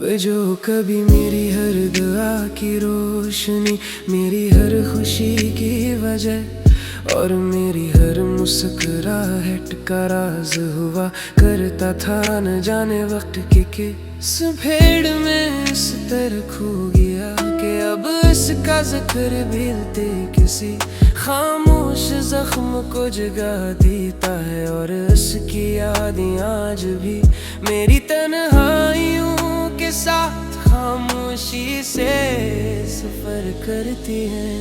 जो कभी मेरी हर दुआ की रोशनी, मेरी हर खुशी की वजह और मेरी हर मुस्कुराहट का राज हुआ करता था न जाने वक्त की किस भेड़ में इस तरह खो गया कि अब इसका जिक्र भूलते किसी खामोश जख्म को जगा देता है। और इसकी यादें आज भी मेरी तन्हाइयों के साथ खामोशी से सफर करती है।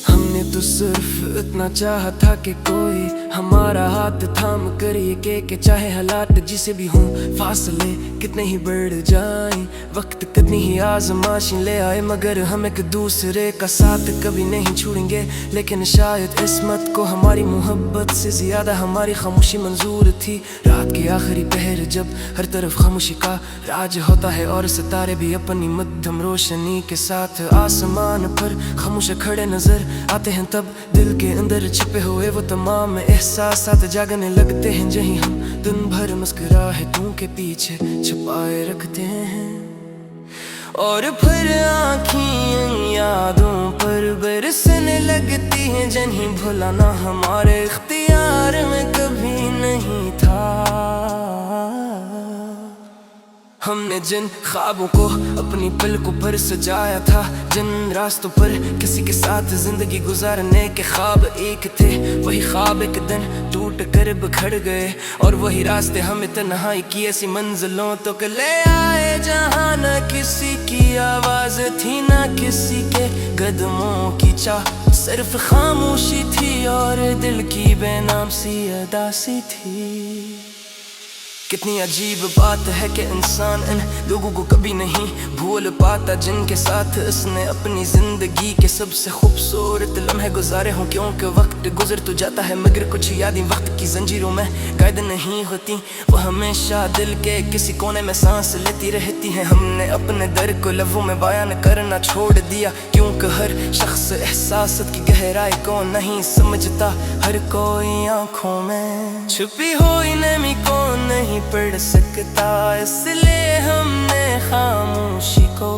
हमने तो सिर्फ इतना चाहा था कि कोई हमारा हाथ थाम कर ये के चाहे हालात जिसे भी हों, फासले कितने ही बढ़ जाएं, वक्त कितनी ही आजमाइश ले आए, मगर हम एक दूसरे का साथ कभी नहीं छोड़ेंगे। लेकिन शायद किस्मत को हमारी मोहब्बत से ज्यादा हमारी खामोशी मंजूर थी। रात की आखिरी पहर जब हर तरफ खामोशी का राज होता है और सितारे भी अपनी मध्यम रोशनी के साथ आसमान पर खामोश खड़े नजर आते हैं, तब दिल के अंदर छिपे हुए वो तमाम एहसास जागने लगते हैं जहीं हम दिन भर मुस्कुराहटों के पीछे छुपाए रखते हैं। और फिर आँखें यादों पर बरसने लगती हैं जिन्हें भुलाना हमारे इख्तियार में कभी नहीं था। हमने जिन ख्वाबों को अपनी पलकों पर सजाया था, जिन रास्तों पर किसी के साथ जिंदगी गुजारने के ख्वाब एक थे, वही ख्वाब एक दिन टूट कर बिखर गए। और वही रास्ते हमें तन्हाई की ऐसी मंजिलों तक ले आए जहाँ न किसी की आवाज थी न किसी के कदमों की चाह, सिर्फ खामोशी थी और दिल की बेनाम सी उदासी थी। कितनी अजीब बात है कि इंसान इन लोगों को कभी नहीं भूल पाता जिनके साथ इसने अपनी जिंदगी के सबसे खूबसूरत लम्हे गुजारे हों। क्योंकि वक्त गुजर तो जाता है मगर कुछ यादें वक्त की जंजीरों में कैद नहीं होती, वो हमेशा दिल के किसी कोने में सांस लेती रहती हैं। हमने अपने दर्द को लफ्ज़ों में बयान करना छोड़ दिया, क्योंकि हर शख्स एहसास की गहराई को नहीं समझता। हर कोई आँखों में छुपी हुई नमी को नहीं पढ़ सकता, इसलिए हमने खामोशी को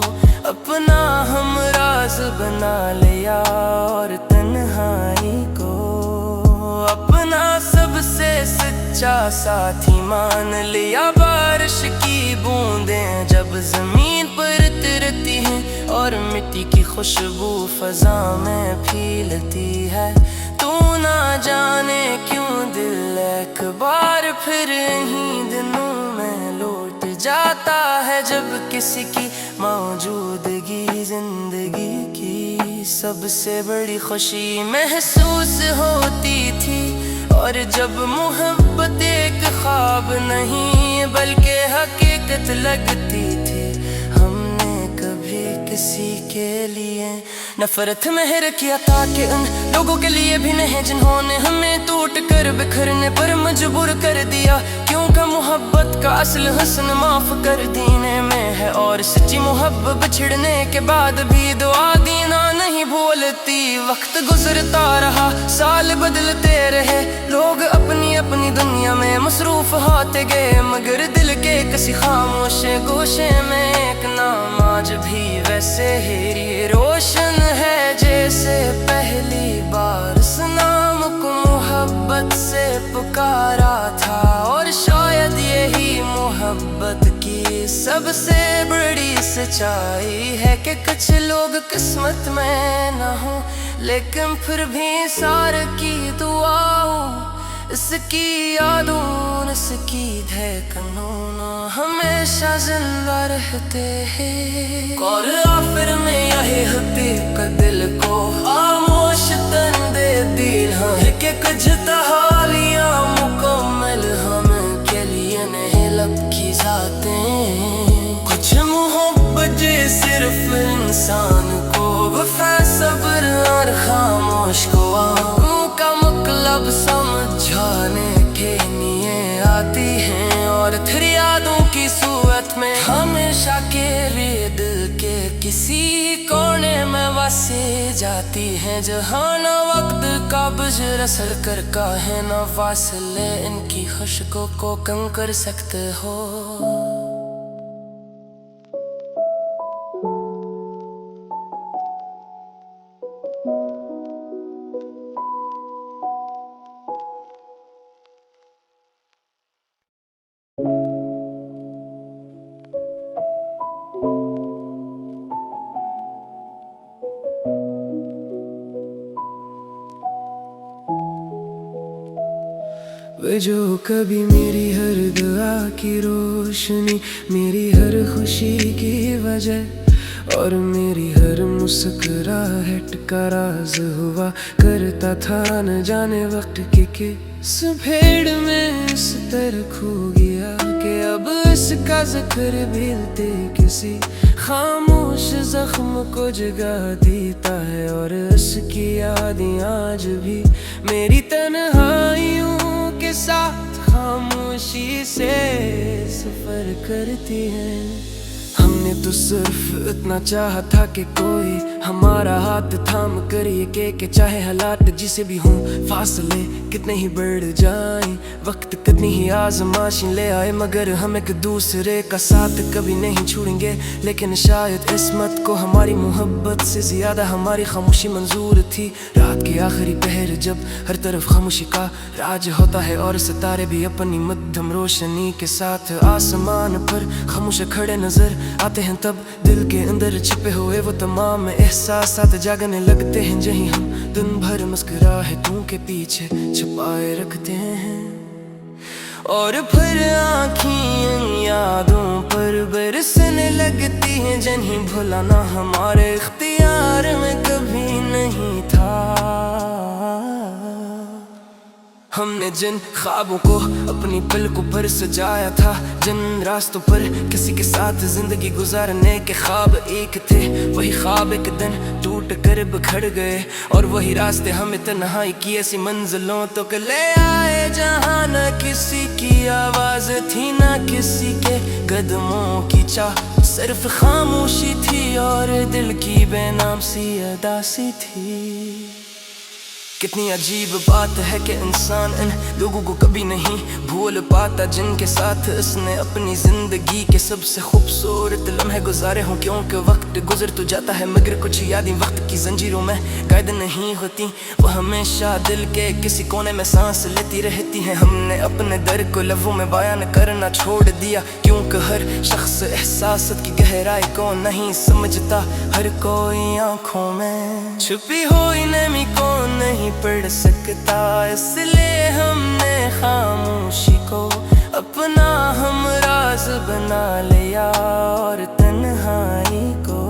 अपना हमराज बना लिया और तन्हाई को अपना सबसे सच्चा साथी मान लिया। बारिश की बूंदें जब जमीन पर उतरती हैं और मिट्टी की खुशबू फजा में फैलती है, तू ना जाने क्यों दिल एक बार फिर इन्हीं दिनों में लौट जाता है जब किसी की मौजूदगी जिंदगी की सबसे बड़ी खुशी महसूस होती थी। और जब मोहब्बत एक ख्वाब नहीं बल्कि हकीकत लगती थी, हमने कभी किसी के लिए नफरत मेहर किया था कि उन लोगों के लिए भी नहीं जिन्होंने हमें टूट कर बिखरने पर मजबूर कर दिया। क्योंकि मोहब्बत का असल हुस्न माफ कर देने में है, और सच्ची मोहब्बत बिछड़ने के बाद भी दुआ देना नहीं भूलती। वक्त गुजरता रहा, साल बदलते रहे, लोग अपनी अपनी दुनिया में मसरूफ होते गए, मगर दिल के किसी खामोश गोशे में एक नाम आज भी वैसे ही रोशन है जैसे पहली बार उस नाम को मोहब्बत से पुकारा था। और शायद यही मोहब्बत की सबसे बड़ी सच्चाई है कि कुछ लोग किस्मत में न हो, लेकिन फिर भी सार की दुआओं इसकी यादों इसकी धड़कनों हमेशा जिंदा रहते हैं। और आखिर में यही हकीकत दिल को खामोश तन दे दी है कि कुछ तहालियां मुकम्मल हम के लिए नहीं लपकी जाते। कुछ मोहब्बत सिर्फ इंसान को वफा सब्र और खामोश को का मतलब समझाने के लिए आती हैं, और फिर यादों की सूरत में हमेशा के लिए दिल के किसी कोने में वसे जाती हैं। जहाँ न वक्त का बुझर असर कर का है न फासले इनकी खुशकों को कम कर सकते हो। जो कभी मेरी हर दुआ की रोशनी, मेरी हर खुशी की वजह और मेरी हर मुस्कुराहट का राज हुआ करता था न जाने वक्त की किस भीड़ में इस तरह खो गया कि अब इसका जिक्र भूलते किसी खामोश जख्म को जगा देता है। और इसकी यादें आज भी मेरी तन्हाइयों के साथ खामोशी से सफर करती है। हमने तो सिर्फ इतना चाहा था कि कोई हमारा हाथ थाम कर ये के चाहे हालात जिसे भी हों, फासले कितने ही बढ़ जाएं, वक्त कितनी ही आजमाइशें ले आए, मगर हम एक दूसरे का साथ कभी नहीं छोड़ेंगे। लेकिन शायद किस्मत को हमारी मोहब्बत से ज्यादा हमारी खामोशी मंजूर थी। रात के आखिरी पहर जब हर तरफ खामोशी का राज होता है और सितारे भी अपनी मध्यम रोशनी के साथ आसमान पर खामोश खड़े नजर आते हैं, तब दिल के अंदर छिपे हुए वो तमाम एहसासात जागने लगते हैं जहीं हम दिन भर मुस्कुराहटों के पीछे छुपाए रखते हैं। और फिर आँखें यादों पर बरसने लगती हैं जिन्हें भुलाना हमारे इख्तियार में कभी नहीं था। हमने जिन ख्वाबों को अपनी पलकों पर सजाया था, जिन रास्तों पर किसी के साथ जिंदगी गुजारने के ख्वाब एक थे, वही ख्वाब एक दिन टूट कर बिखर गए। और वही रास्ते हमें तन्हाई की ऐसी मंजिलों तो ले आए जहाँ न किसी की आवाज थी, न किसी के कदमों की चाह, सिर्फ खामोशी थी और दिल की बेनाम सी उदासी थी। कितनी अजीब बात है कि इंसान इन लोगों को कभी नहीं भूल पाता जिनके साथ इसने अपनी जिंदगी के सबसे खूबसूरत लम्हे गुजारे हों। क्योंकि वक्त गुजर तो जाता है मगर कुछ यादें वक्त की जंजीरों में कैद नहीं होती, वो हमेशा दिल के किसी कोने में सांस लेती रहती हैं। हमने अपने दर्द को लफ्ज़ों में बयान करना छोड़ दिया, क्योंकि हर शख्स एहसास की गहराई को नहीं समझता, हर कोई आँखों में छुपी हुई नमी को नहीं पढ़ सकता। इसलिए हमने खामोशी को अपना हमराज बना लिया और तन्हाई को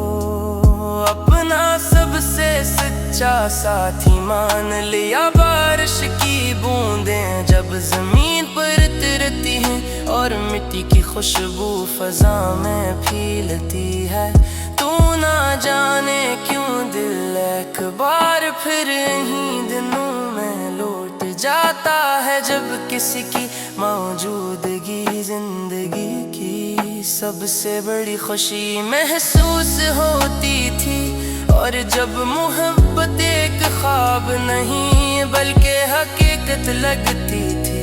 अपना सबसे सच्चा साथी मान लिया। बारिश की बूंदें जब जमीन पर तिरती हैं और मिट्टी की खुशबू फजा में फैलती है, तू ना जाने क्यों दिल एक बार फिर इन्हीं दिनों में लौट जाता है जब किसी की मौजूदगी जिंदगी की सबसे बड़ी खुशी महसूस होती थी। और जब मोहब्बत एक ख्वाब नहीं बल्कि हकीकत लगती थी,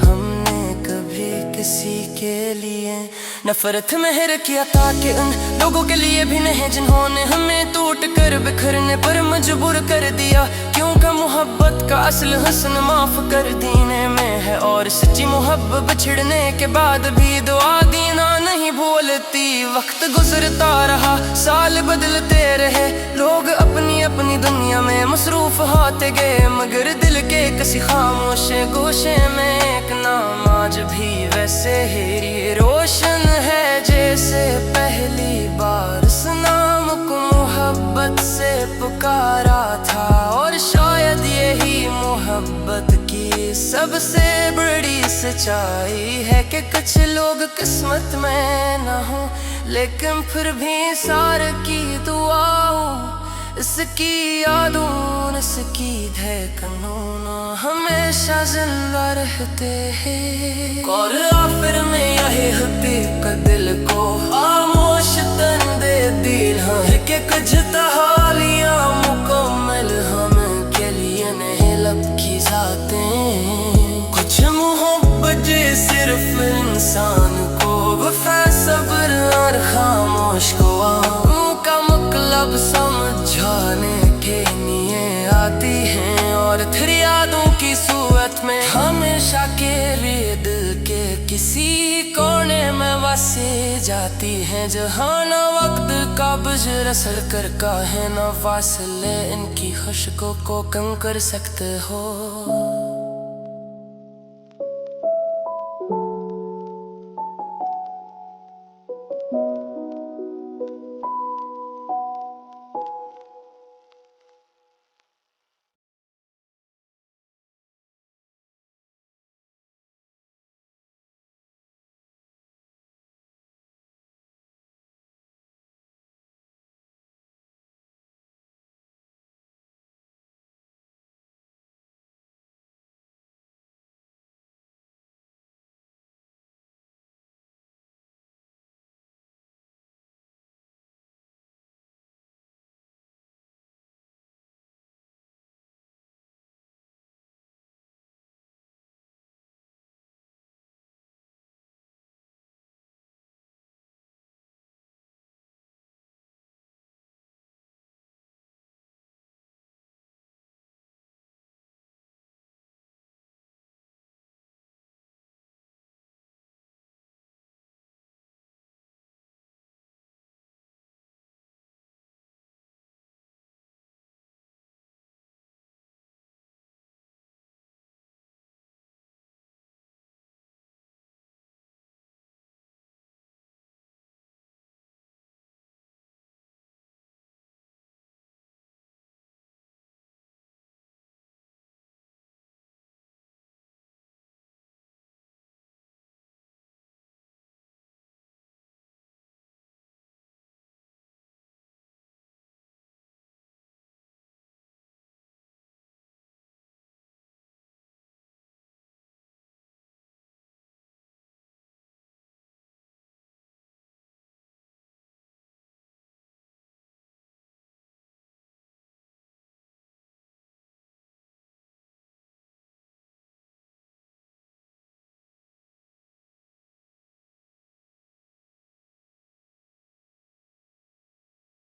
हमने कभी किसी के लिए नफरत महर किया था कि उन लोगों के लिए भी नहीं जिन्होंने हमें टूट कर बिखरने पर मजबूर कर दिया। क्योंकि मोहब्बत का असल हुस्न माफ कर देने में है और सच्ची मोहब्बत बिछड़ने के बाद भी दुआ देना नहीं भूलती। वक्त गुजरता रहा, साल बदलते रहे, लोग अपनी अपनी दुनिया में मसरूफ होते गए, मगर दिल के किसी खामोश गोशे में एक नाम आज भी वैसे ही रोशन है जैसे पहली बार उस नाम को मोहब्बत से पुकारा था। और शायद यही मोहब्बत की सबसे बड़ी सच्चाई है कि कुछ लोग किस्मत में न हो, लेकिन फिर भी सार की दुआओं इसकी यादों इसकी धड़कनों हमेशा जिंदा रहते हैं। और आखिर में यही हकीकत दिल को खामोश तन दे दिल है कि कुछ तहालियां मुकम्मल हम के लिए नहीं लपकी जाते। कुछ मोहब्बत सिर्फ इंसान को वफा सब्र और खामोश को का मतलब समझाने के लिए आती हैं और फिर यादों की सूरत में हमेशा के लिए दिल के किसी कोने में बसे जाती हैं। जहाँ न वक्त का बुझर असर कर का है न फासले इनकी खुशकों को कम कर सकते हो।